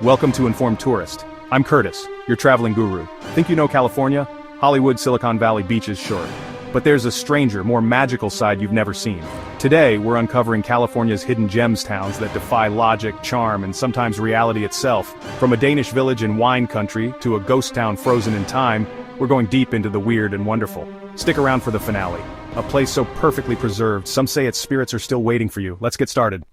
Welcome to Informed Tourist. I'm Curtis, your traveling guru. Think you know California? Hollywood, Silicon Valley beaches, sure. But there's a stranger, more magical side you've never seen. Today, we're uncovering California's hidden gems towns that defy logic, charm, and sometimes reality itself. From a Danish village in wine country to a ghost town frozen in time, we're going deep into the weird and wonderful. Stick around for the finale. A place so perfectly preserved, some say its spirits are still waiting for you. Let's get started.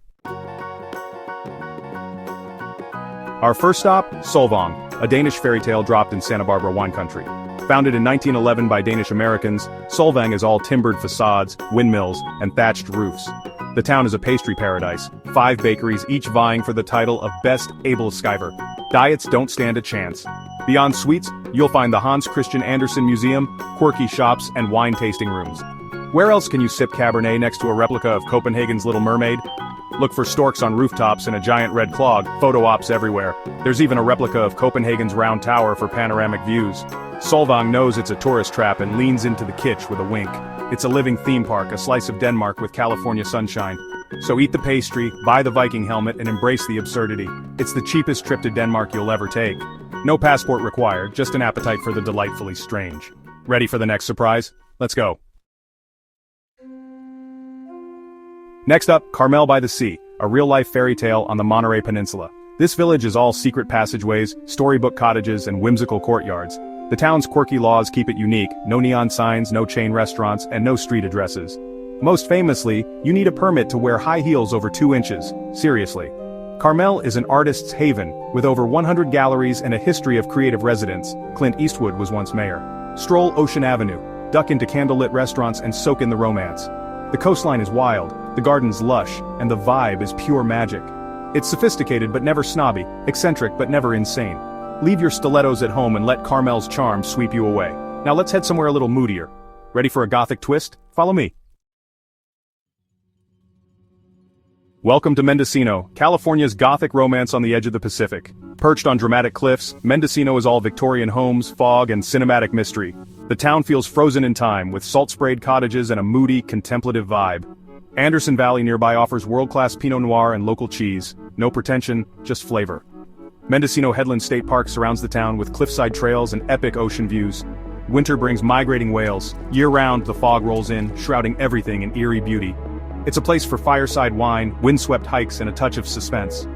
Our first stop, Solvang, a Danish fairy tale dropped in Santa Barbara wine country. Founded in 1911 by Danish Americans, Solvang is all timbered facades, windmills, and thatched roofs. The town is a pastry paradise, 5 bakeries each vying for the title of Best Able Skiver. Diets don't stand a chance. Beyond sweets, you'll find the Hans Christian Andersen Museum, quirky shops, and wine tasting rooms. Where else can you sip Cabernet next to a replica of Copenhagen's Little Mermaid? Look for storks on rooftops and a giant red clog, photo ops everywhere. There's even a replica of Copenhagen's Round Tower for panoramic views. Solvang knows it's a tourist trap and leans into the kitsch with a wink. It's a living theme park, a slice of Denmark with California sunshine. So eat the pastry, buy the Viking helmet, and embrace the absurdity. It's the cheapest trip to Denmark you'll ever take. No passport required, just an appetite for the delightfully strange. Ready for the next surprise? Let's go. Next up, Carmel by the Sea, a real-life fairy tale on the Monterey Peninsula. This village is all secret passageways, storybook cottages, and whimsical courtyards. The town's quirky laws keep it unique: no neon signs, no chain restaurants, and no street addresses. Most famously, you need a permit to wear high heels over 2 inches. Seriously. Carmel is an artist's haven, with over 100 galleries and a history of creative residents. Clint Eastwood was once mayor. Stroll Ocean Avenue, duck into candlelit restaurants and soak in the romance. The coastline is wild, the garden's lush, and the vibe is pure magic. It's sophisticated but never snobby, eccentric but never insane. Leave your stilettos at home and let Carmel's charm sweep you away. Now let's head somewhere a little moodier. Ready for a gothic twist? Follow me. Welcome to Mendocino, California's gothic romance on the edge of the Pacific. Perched on dramatic cliffs, Mendocino is all Victorian homes, fog, and cinematic mystery. The town feels frozen in time, with salt-sprayed cottages and a moody, contemplative vibe. Anderson Valley nearby offers world-class Pinot Noir and local cheese. No pretension, just flavor. Mendocino Headland State Park surrounds the town with cliffside trails and epic ocean views. Winter brings migrating whales. Year-round, the fog rolls in, shrouding everything in eerie beauty. It's a place for fireside wine, windswept hikes, and a touch of suspense.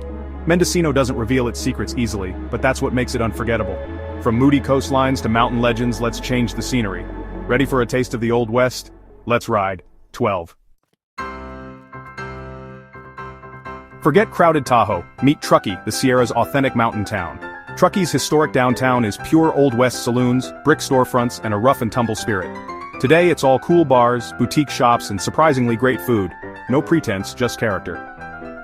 Mendocino doesn't reveal its secrets easily, but that's what makes it unforgettable. From moody coastlines to mountain legends, let's change the scenery. Ready for a taste of the Old West? Let's ride. 12. Forget crowded Tahoe, meet Truckee, the Sierra's authentic mountain town. Truckee's historic downtown is pure Old West saloons, brick storefronts, and a rough-and-tumble spirit. Today it's all cool bars, boutique shops, and surprisingly great food. No pretense, just character.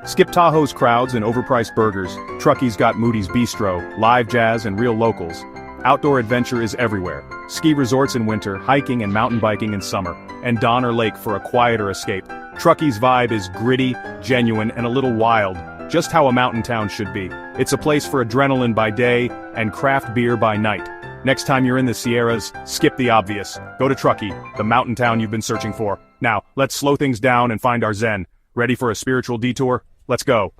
Skip Tahoe's crowds and overpriced burgers. Truckee's got Moody's Bistro, live jazz, and real locals. Outdoor adventure is everywhere. Ski resorts in winter, hiking and mountain biking in summer, and Donner Lake for a quieter escape. Truckee's vibe is gritty, genuine, and a little wild, just how a mountain town should be. It's a place for adrenaline by day and craft beer by night. Next time you're in the Sierras, skip the obvious. Go to Truckee, the mountain town you've been searching for. Now, let's slow things down and find our zen. Ready for a spiritual detour? Let's go.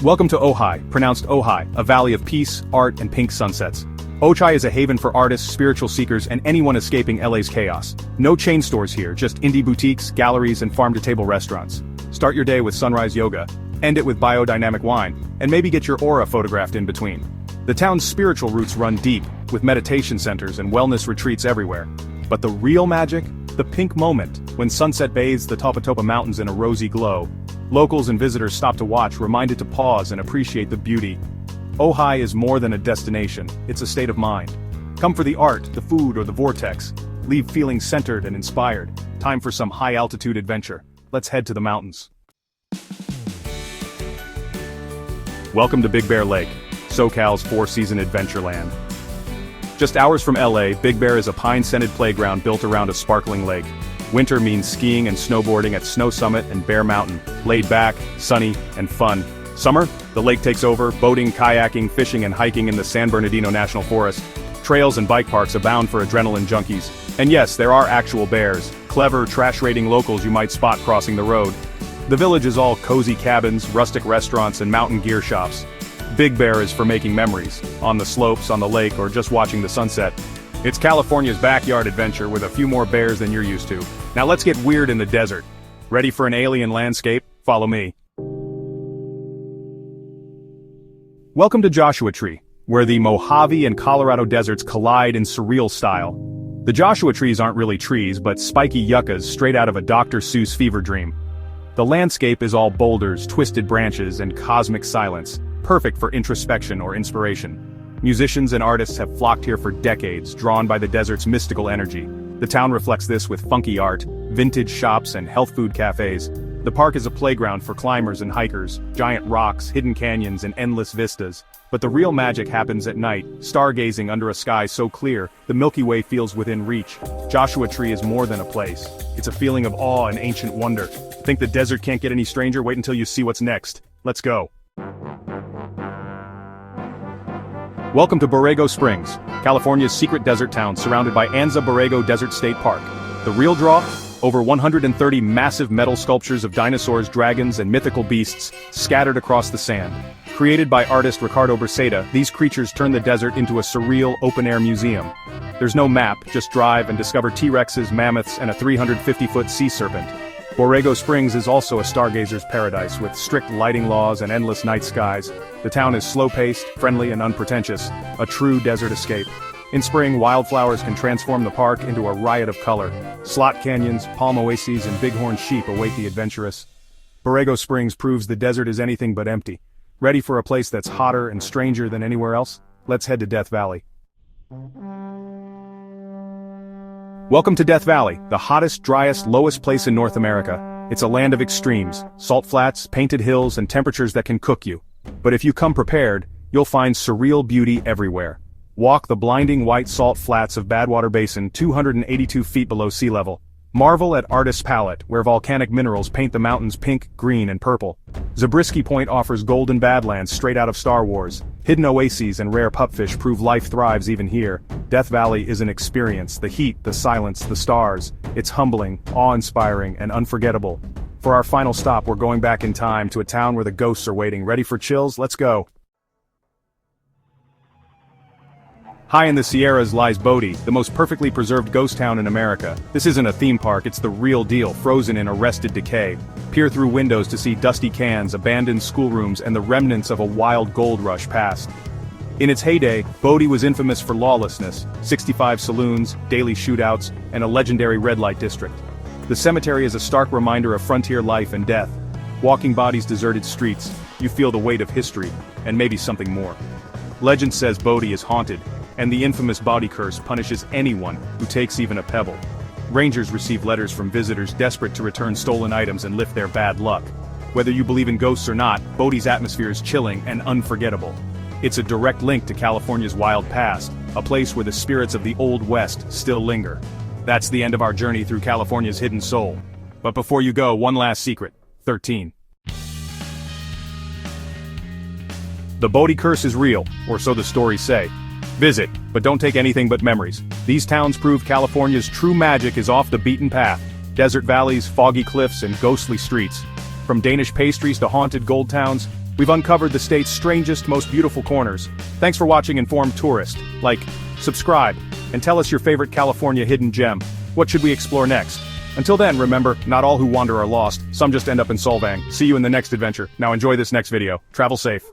Welcome to Ojai, pronounced Ojai, a valley of peace, art, and pink sunsets. Ojai is a haven for artists, spiritual seekers, and anyone escaping LA's chaos. No chain stores here, just indie boutiques, galleries, and farm-to-table restaurants. Start your day with sunrise yoga, end it with biodynamic wine, and maybe get your aura photographed in between. The town's spiritual roots run deep, with meditation centers and wellness retreats everywhere. But the real magic? The pink moment, when sunset bathes the Topatopa Mountains in a rosy glow. Locals and visitors stop to watch, reminded to pause and appreciate the beauty. Ojai is more than a destination, it's a state of mind. Come for the art, the food, or the vortex. Leave feeling centered and inspired. Time for some high-altitude adventure. Let's head to the mountains. Welcome to Big Bear Lake, SoCal's four-season adventureland. Just hours from LA, Big Bear is a pine-scented playground built around a sparkling lake. Winter means skiing and snowboarding at Snow Summit and Bear Mountain, laid back, sunny, and fun. Summer, the lake takes over, boating, kayaking, fishing, and hiking in the San Bernardino National Forest. Trails and bike parks abound for adrenaline junkies. And yes, there are actual bears, clever, trash-raiding locals you might spot crossing the road. The village is all cozy cabins, rustic restaurants, and mountain gear shops. Big Bear is for making memories, on the slopes, on the lake, or just watching the sunset. It's California's backyard adventure with a few more bears than you're used to. Now let's get weird in the desert. Ready for an alien landscape? Follow me. Welcome to Joshua Tree, where the Mojave and Colorado deserts collide in surreal style. The Joshua trees aren't really trees, but spiky yuccas straight out of a Dr. Seuss fever dream. The landscape is all boulders, twisted branches, and cosmic silence, perfect for introspection or inspiration. Musicians and artists have flocked here for decades, drawn by the desert's mystical energy. The town reflects this with funky art, vintage shops, and health food cafes. The park is a playground for climbers and hikers, giant rocks, hidden canyons, and endless vistas. But the real magic happens at night, stargazing under a sky so clear, the Milky Way feels within reach. Joshua Tree is more than a place. It's a feeling of awe and ancient wonder. Think the desert can't get any stranger? Wait until you see what's next. Let's go. Welcome to Borrego Springs, California's secret desert town surrounded by Anza Borrego Desert State Park. The real draw? Over 130 massive metal sculptures of dinosaurs, dragons, and mythical beasts scattered across the sand. Created by artist Ricardo Braceda, these creatures turn the desert into a surreal open-air museum. There's no map, just drive and discover T-Rexes, mammoths, and a 350-foot sea serpent. Borrego Springs is also a stargazer's paradise with strict lighting laws and endless night skies. The town is slow-paced, friendly, and unpretentious, a true desert escape. In spring, wildflowers can transform the park into a riot of color. Slot canyons, palm oases, and bighorn sheep await the adventurous. Borrego Springs proves the desert is anything but empty. Ready for a place that's hotter and stranger than anywhere else? Let's head to Death Valley. Welcome to Death Valley, the hottest, driest, lowest place in North America. It's a land of extremes, salt flats, painted hills, and temperatures that can cook you. But if you come prepared, you'll find surreal beauty everywhere. Walk the blinding white salt flats of Badwater Basin 282 feet below sea level. Marvel at Artist's Palette, where volcanic minerals paint the mountains pink, green, and purple. Zabriskie Point offers golden badlands straight out of Star Wars. Hidden oases and rare pupfish prove life thrives even here. Death Valley is an experience, the heat, the silence, the stars. It's humbling, awe-inspiring, and unforgettable. For our final stop, we're going back in time to a town where the ghosts are waiting. Ready for chills? Let's go. High in the Sierras lies Blvd, the most perfectly preserved ghost town in America. This isn't a theme park, it's the real deal, frozen in arrested decay. Peer through windows to see dusty cans, abandoned schoolrooms, and the remnants of a wild gold rush past. In its heyday, Blvd was infamous for lawlessness, 65 saloons, daily shootouts, and a legendary red light district. The cemetery is a stark reminder of frontier life and death. Walking Body's deserted streets, you feel the weight of history, and maybe something more. Legend says Blvd is haunted, and the infamous body curse punishes anyone who takes even a pebble. Rangers receive letters from visitors desperate to return stolen items and lift their bad luck. Whether you believe in ghosts or not, Blvd's atmosphere is chilling and unforgettable. It's a direct link to California's wild past, a place where the spirits of the Old West still linger. That's the end of our journey through California's hidden soul. But before you go, one last secret. 13. The Blvd curse is real, or so the stories say. Visit, but don't take anything but memories. These towns prove California's true magic is off the beaten path. Desert valleys, foggy cliffs, and ghostly streets. From Danish pastries to haunted gold towns, we've uncovered the state's strangest, most beautiful corners. Thanks for watching Informed Tourist. Like, subscribe, and tell us your favorite California hidden gem. What should we explore next? Until then, remember, not all who wander are lost. Some just end up in Solvang. See you in the next adventure. Now enjoy this next video. Travel safe.